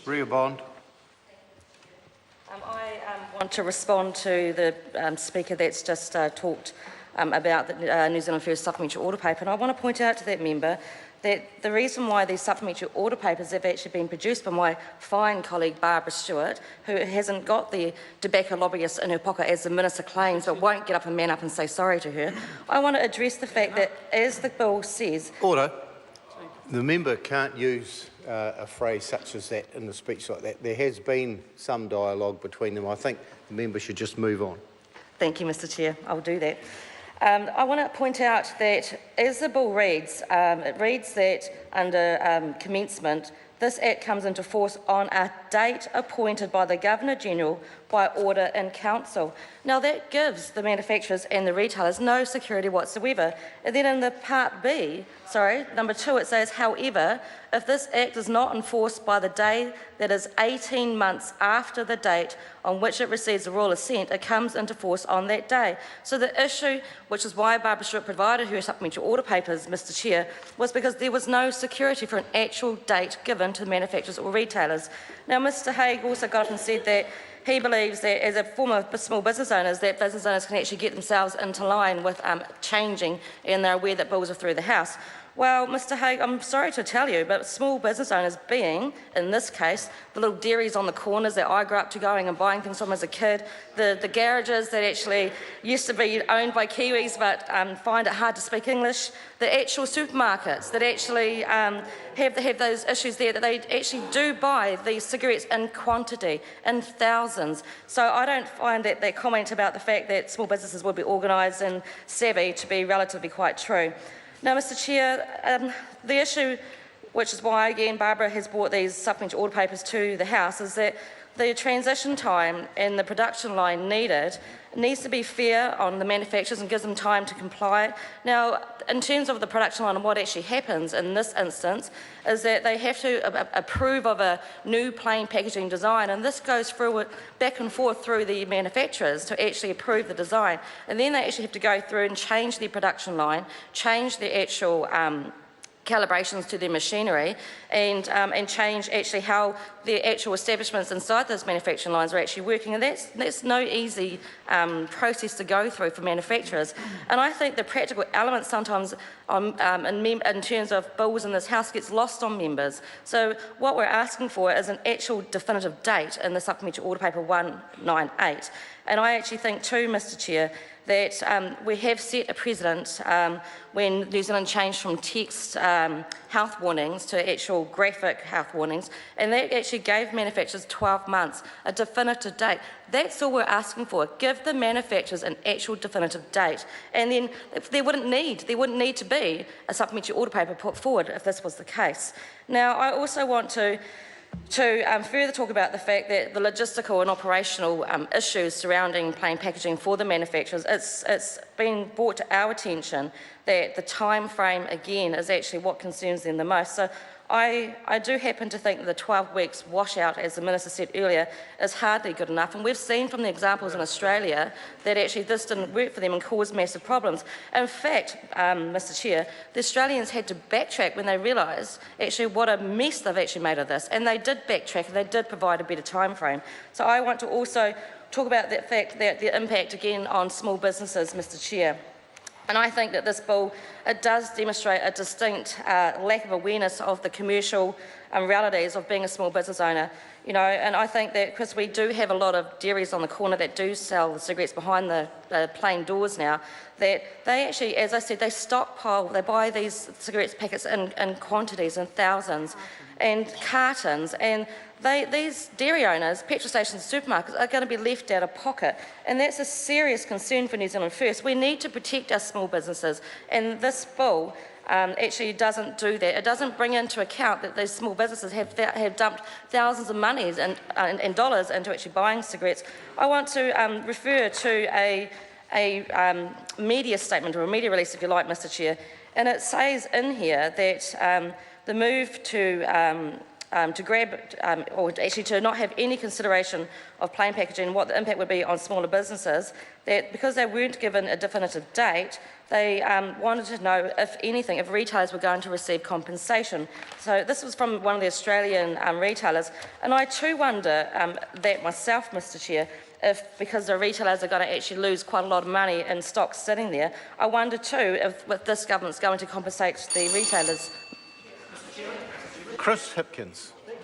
Ria Bond. I want to respond to the speaker that's just talked about the New Zealand First supplementary order paper, and I want to point out to that member that the reason why these supplementary order papers have actually been produced by my fine colleague Barbara Stewart, who hasn't got the tobacco lobbyist in her pocket as the Minister claims, but won't get up and man up and say sorry to her. I want to address the fact that, as the bill says... Order. The member can't use a phrase such as that in a speech like that. There has been some dialogue between them. I think the member should just move on. Thank you, Mr Chair. I'll do that. I want to point out that, as the bill reads, it reads that under commencement, this Act comes into force on a date appointed by the Governor-General by order in Council. Now, that gives the manufacturers and the retailers no security whatsoever. And then in the Part B, number 2, it says, however, if this Act is not enforced by the day that is 18 months after the date on which it receives the royal assent, it comes into force on that day. So the issue, which is why Barbara Stewart provided her supplementary order papers, Mr Chair, was because there was no security for an actual date given to the manufacturers or retailers. Now, Mr Hague also got up and said that he believes that, as a former small business owners, that business owners can actually get themselves into line with changing, and they're aware that bills are through the House. Well, Mr Hague, I'm sorry to tell you, but small business owners being, in this case, the little dairies on the corners that I grew up to going and buying things from as a kid, the garages that actually used to be owned by Kiwis but find it hard to speak English, the actual supermarkets that actually have those issues there, that they actually do buy these cigarettes in quantity, in thousands. So I don't find that comment about the fact that small businesses would be organised and savvy to be relatively quite true. Now, Mr Chair, the issue, which is why, again, Barbara has brought these supplementary order papers to the House, is that the transition time and the production line needs to be fair on the manufacturers and gives them time to comply. Now, in terms of the production line and what actually happens in this instance is that they have to approve of a new plain packaging design, and this goes through back and forth through the manufacturers to actually approve the design, and then they actually have to go through and change the production line, change the actual calibrations to their machinery, and change actually how the actual establishments inside those manufacturing lines are actually working, and that's no easy process to go through for manufacturers. And I think the practical element sometimes in terms of bills in this House gets lost on members. So what we're asking for is an actual definitive date in the supplementary order paper 198. And I actually think too, Mr Chair, that we have set a precedent when New Zealand changed from text health warnings to actual graphic health warnings, and that actually gave manufacturers 12 months, a definitive date. That's all we're asking for. Give the manufacturers an actual definitive date, and then there wouldn't need to be a supplementary order paper put forward if this was the case. Now, I also want to further talk about the fact that the logistical and operational issues surrounding plain packaging for the manufacturers, it's been brought to our attention that the time frame, again, is actually what concerns them the most. So I do happen to think that the 12 weeks washout, as the Minister said earlier, is hardly good enough. And we've seen from the examples in Australia that actually this didn't work for them and caused massive problems. In fact, Mr Chair, the Australians had to backtrack when they realised actually what a mess they've actually made of this. And they did backtrack and they did provide a better time frame. So I want to also talk about the fact that the impact, again, on small businesses, Mr Chair. And I think that this bill, it does demonstrate a distinct lack of awareness of the commercial realities of being a small business owner. You know, and I think that because we do have a lot of dairies on the corner that do sell the cigarettes behind the plain doors now, that they actually, as I said, they stockpile, they buy these cigarettes packets in quantities, in thousands, and cartons, and these dairy owners, petrol stations, supermarkets are going to be left out of pocket, and that's a serious concern for New Zealand First. We need to protect our small businesses, and this bill actually doesn't do that. It doesn't bring into account that these small businesses have dumped thousands of monies and dollars into actually buying cigarettes. I want to refer to a media statement, or a media release if you like, Mr Chair, and it says in here that the move to to grab, or actually to not have any consideration of plain packaging and what the impact would be on smaller businesses, that because they weren't given a definitive date, they wanted to know, if anything, if retailers were going to receive compensation. So this was from one of the Australian retailers, and I too wonder that myself, Mr Chair, if because the retailers are going to actually lose quite a lot of money in stocks sitting there, I wonder too if this government's going to compensate the retailers. Chris Hipkins.